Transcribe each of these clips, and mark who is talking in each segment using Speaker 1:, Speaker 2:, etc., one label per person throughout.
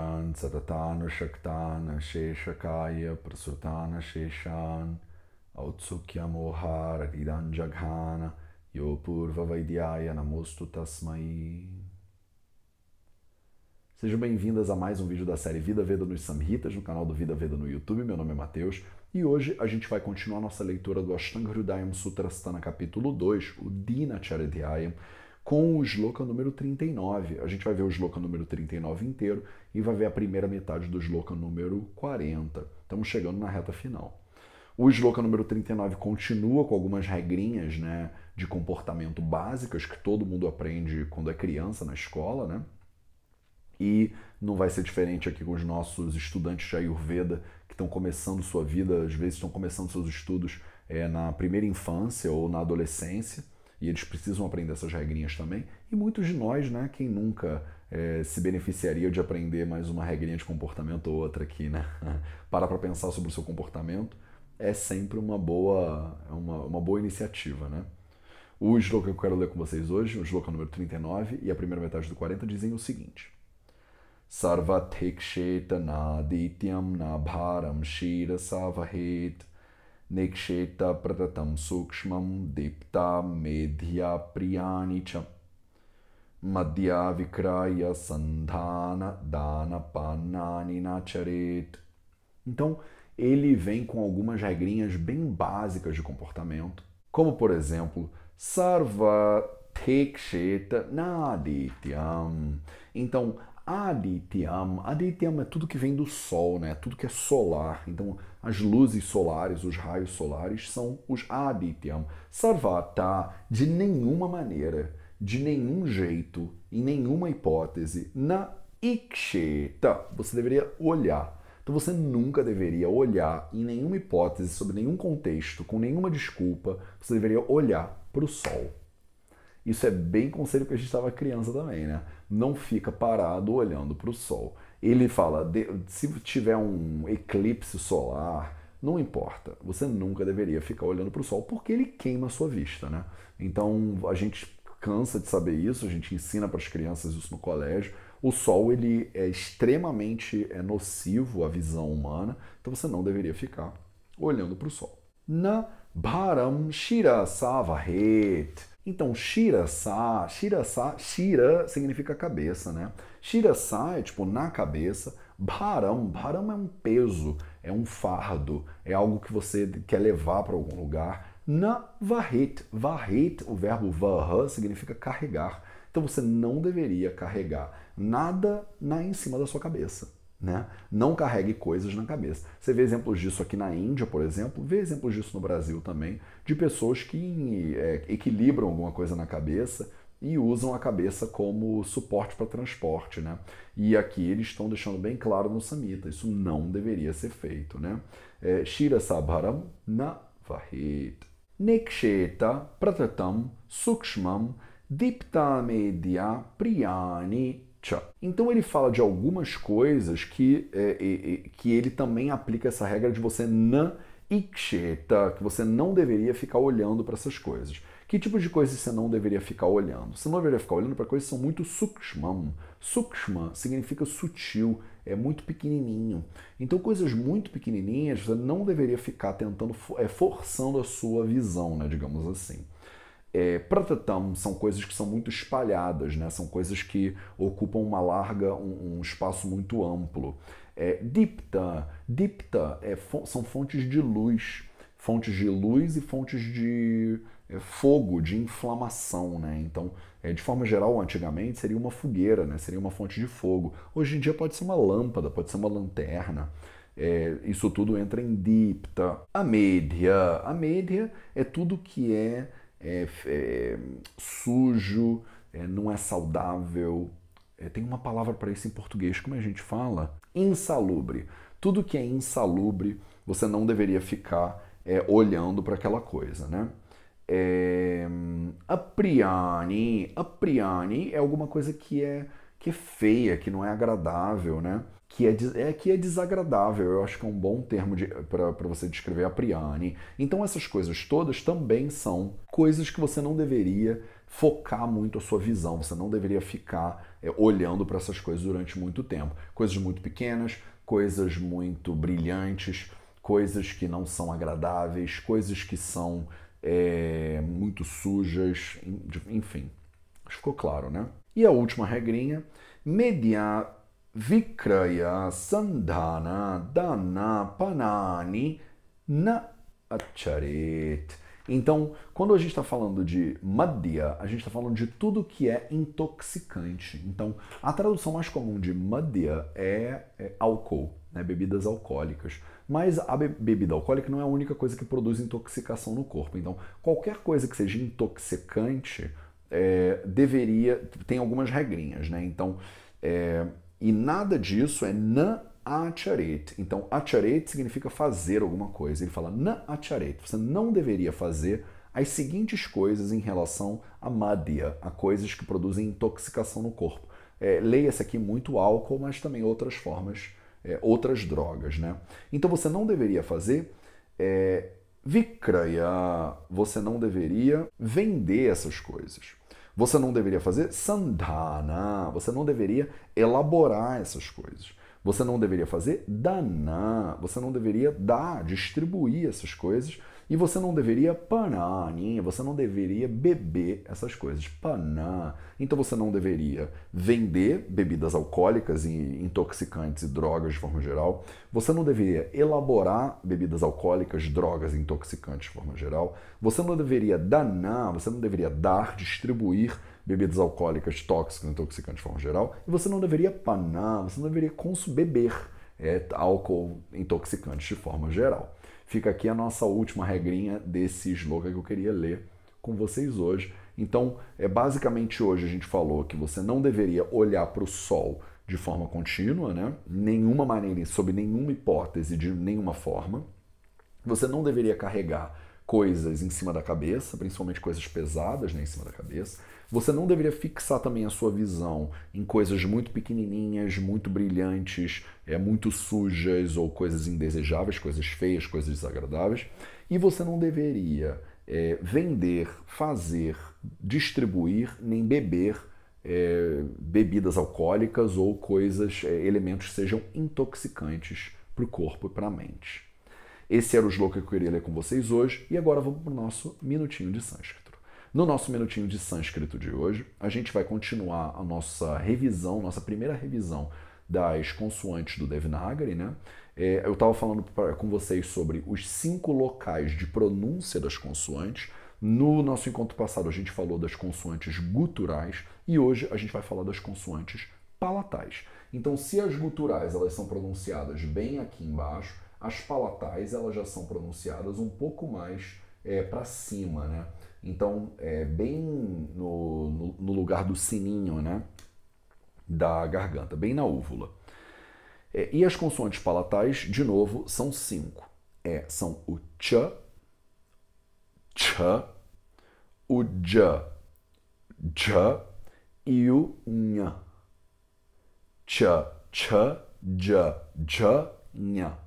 Speaker 1: Sharan Satatana Shaktana Sheshakaya Prasutana Sheshan Autsukya Mohara Ridanjaghana Yopurva Vaidyaya Namostu Tasmai. Sejam bem-vindas a mais um vídeo da série Vida Veda nos Samhitas, no canal do Vida Veda no YouTube. Meu nome é Matheus e hoje a gente vai continuar nossa leitura do Ashtanga Hridayam Sutrasthana capítulo 2, o Dinacharya, com o shloka número 39. A gente vai ver o shloka número 39 inteiro e vai ver a primeira metade do shloka número 40. Estamos chegando na reta final. O shloka número 39 continua com algumas regrinhas, né, de comportamento básicas que todo mundo aprende quando é criança na escola, né? E não vai ser diferente aqui com os nossos estudantes de Ayurveda que estão começando sua vida, às vezes estão começando seus estudos na primeira infância ou na adolescência, e eles precisam aprender essas regrinhas também. E muitos de nós, né, quem nunca se beneficiaria de aprender mais uma regrinha de comportamento ou outra aqui, né? Para pensar sobre o seu comportamento é sempre uma boa iniciativa, né? O shloka que eu quero ler com vocês hoje, o shloka número 39 e a primeira metade do 40, dizem o seguinte: Sarvathiksheta nadityam nabharam shira savahet neksheta pratatam sukshmam dipta medhya priyanicha madhya vikraya sandhana dana panani nacharet. Então, ele vem com algumas regrinhas bem básicas de comportamento, como, por exemplo, Sarvathiksheta nadityam. Então, Adityam é tudo que vem do sol, né? Tudo que é solar. Então, as luzes solares, os raios solares são os Adityam. Sarvata, de nenhuma maneira, de nenhum jeito, em nenhuma hipótese, na iksheta, você deveria olhar. Então, você nunca deveria olhar em nenhuma hipótese, sob nenhum contexto, com nenhuma desculpa, você deveria olhar para o sol. Isso é bem conselho que a gente estava criança também, né? Não fica parado olhando para o sol. Ele fala, se tiver um eclipse solar, não importa, você nunca deveria ficar olhando para o sol, porque ele queima a sua vista, né? Então, a gente cansa de saber isso, a gente ensina para as crianças isso no colégio. O sol, ele é extremamente nocivo à visão humana, então você não deveria ficar olhando para o sol. Na bharam shira savahet. Então, shira significa cabeça, né? Shirasa é tipo na cabeça. Bharam é um peso, é um fardo, é algo que você quer levar para algum lugar. Na vahet, o verbo vaha significa carregar. Então, você não deveria carregar nada em cima da sua cabeça, né? Não carregue coisas na cabeça. Você vê exemplos disso aqui na Índia, por exemplo, vê exemplos disso no Brasil também, de pessoas que equilibram alguma coisa na cabeça e usam a cabeça como suporte para transporte, né? E aqui eles estão deixando bem claro no Samhita, isso não deveria ser feito, né? Shira sabharam na vahet neksheta pratatam sukshmam dipta medya priyani. Então ele fala de algumas coisas que ele também aplica essa regra de você não iksheta, que você não deveria ficar olhando para essas coisas. Que tipo de coisas você não deveria ficar olhando? Você não deveria ficar olhando para coisas que são muito sukshmam. Sukshma significa sutil, é muito pequenininho. Então coisas muito pequenininhas você não deveria ficar tentando, forçando a sua visão, né, digamos assim. Pratatam são coisas que são muito espalhadas, né? São coisas que ocupam um espaço muito amplo. Dipta são fontes de luz e fontes de fogo, de inflamação, né? Então, de forma geral, antigamente seria uma fogueira, né? Seria uma fonte de fogo. Hoje em dia pode ser uma lâmpada, pode ser uma lanterna. Isso tudo entra em dipta. A medhya é tudo que é sujo, não é saudável. Tem uma palavra para isso em português, como a gente fala? Insalubre. Tudo que é insalubre, você não deveria ficar olhando para aquela coisa, né? Apriyani é alguma coisa que é feia, que não é agradável, né? Que é desagradável. Eu acho que é um bom termo para você descrever apriyani. Então essas coisas todas também são coisas que você não deveria focar muito a sua visão, você não deveria ficar olhando para essas coisas durante muito tempo. Coisas muito pequenas, coisas muito brilhantes, coisas que não são agradáveis, coisas que são muito sujas, enfim. Acho que ficou claro, né? E a última regrinha, Medya Vikraya Sandhana Dana Panani Na Acharet. Então, quando a gente está falando de madhya, a gente está falando de tudo que é intoxicante. Então, a tradução mais comum de madhya é álcool, né? Bebidas alcoólicas. Mas a bebida alcoólica não é a única coisa que produz intoxicação no corpo. Então, qualquer coisa que seja intoxicante tem algumas regrinhas, né? Então, e nada disso é na acharet. Então, acharet significa fazer alguma coisa. Ele fala na acharet. Você não deveria fazer as seguintes coisas em relação a madhya, a coisas que produzem intoxicação no corpo. Leia-se aqui muito álcool, mas também outras formas, outras drogas, né? Então, você não deveria fazer vikraya, você não deveria vender essas coisas. Você não deveria fazer sandhana, você não deveria elaborar essas coisas. Você não deveria fazer dana, você não deveria distribuir essas coisas. E você não deveria panani, você não deveria beber essas coisas. Panã. Então você não deveria vender bebidas alcoólicas e intoxicantes e drogas de forma geral. Você não deveria elaborar bebidas alcoólicas, drogas e intoxicantes de forma geral. Você não deveria danar, você não deveria distribuir bebidas alcoólicas, tóxicas e intoxicantes de forma geral. E você não deveria panar, você não deveria beber álcool intoxicante de forma geral. Fica aqui a nossa última regrinha desse sloka que eu queria ler com vocês hoje. Então, basicamente hoje a gente falou que você não deveria olhar para o sol de forma contínua, né? Nenhuma maneira, sob nenhuma hipótese, de nenhuma forma. Você não deveria carregar coisas em cima da cabeça, principalmente coisas pesadas, né, em cima da cabeça. Você não deveria fixar também a sua visão em coisas muito pequenininhas, muito brilhantes, muito sujas ou coisas indesejáveis, coisas feias, coisas desagradáveis. E você não deveria vender, fazer, distribuir, nem beber bebidas alcoólicas ou coisas, elementos que sejam intoxicantes para o corpo e para a mente. Esse era o sloka que eu queria ler com vocês hoje e agora vamos para o nosso minutinho de sânscrito. No nosso minutinho de sânscrito de hoje, a gente vai continuar a nossa revisão, nossa primeira revisão das consoantes do Devanagari, né? Eu estava falando com vocês sobre os 5 locais de pronúncia das consoantes. No nosso encontro passado a gente falou das consoantes guturais e hoje a gente vai falar das consoantes palatais. Então, se as guturais elas são pronunciadas bem aqui embaixo, as palatais elas já são pronunciadas um pouco mais para cima, né? Então, bem no lugar do sininho, né? Da garganta, bem na úvula. E as consoantes palatais, de novo, são 5. São o ch, o j, e o nha. Ch, j, nha.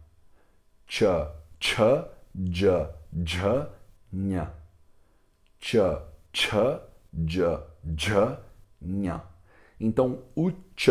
Speaker 1: Ch, j, nha. Ch, j, nha. Então, o ch,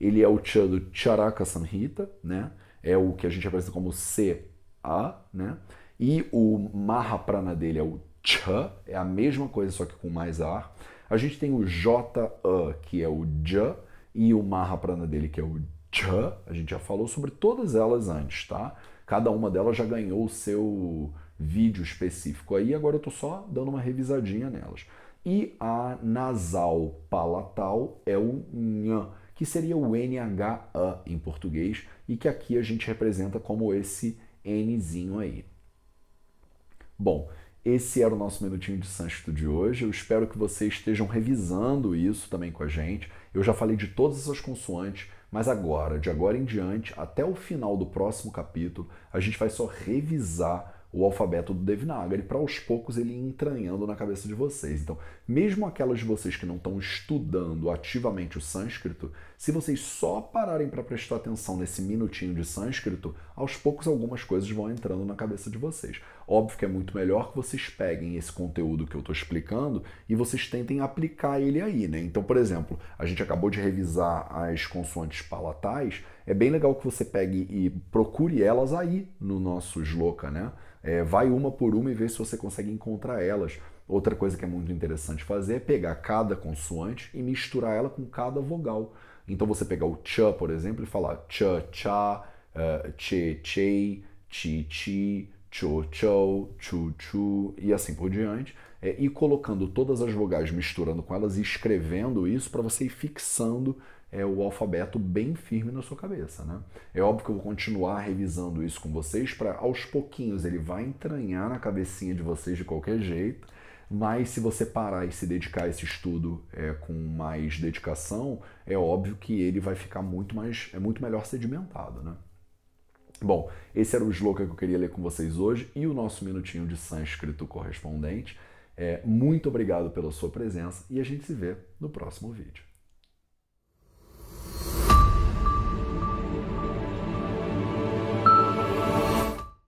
Speaker 1: ele é o ch do Charaka Samhita, né? É o que a gente apresenta como C-A, né? E o Mahaprana dele é o ch, é a mesma coisa, só que com mais ar. A gente tem o J-A, que é o j, e o Mahaprana dele, que é o ch. A gente já falou sobre todas elas antes, tá? Cada uma delas já ganhou o seu vídeo específico aí, agora eu tô só dando uma revisadinha nelas. E a nasal palatal é o nha, que seria o NHA em português, e que aqui a gente representa como esse Nzinho aí. Bom, esse era o nosso minutinho de sânscrito de hoje. Eu espero que vocês estejam revisando isso também com a gente. Eu já falei de todas essas consoantes, mas agora, de agora em diante, até o final do próximo capítulo, a gente vai só revisar o alfabeto do Devanagari para aos poucos ele ir entranhando na cabeça de vocês. Então, mesmo aquelas de vocês que não estão estudando ativamente o sânscrito, se vocês só pararem para prestar atenção nesse minutinho de sânscrito, aos poucos algumas coisas vão entrando na cabeça de vocês. Óbvio que é muito melhor que vocês peguem esse conteúdo que eu estou explicando e vocês tentem aplicar ele aí, né? Então, por exemplo, a gente acabou de revisar as consoantes palatais, é bem legal que você pegue e procure elas aí no nosso Sloka, né? Vai uma por uma e vê se você consegue encontrar elas. Outra coisa que é muito interessante fazer é pegar cada consoante e misturar ela com cada vogal. Então você pegar o tch, por exemplo, e falar tcha, tcha, che, che, chi, chi, cho, cho, chu, chu e assim por diante. E colocando todas as vogais, misturando com elas e escrevendo isso para você ir fixando o alfabeto bem firme na sua cabeça, né? É óbvio que eu vou continuar revisando isso com vocês para aos pouquinhos ele vai entranhar na cabecinha de vocês de qualquer jeito, mas se você parar e se dedicar a esse estudo com mais dedicação, é óbvio que ele vai ficar muito melhor sedimentado, né? Bom, esse era o Sloka que eu queria ler com vocês hoje e o nosso minutinho de sânscrito correspondente. Muito obrigado pela sua presença e a gente se vê no próximo vídeo.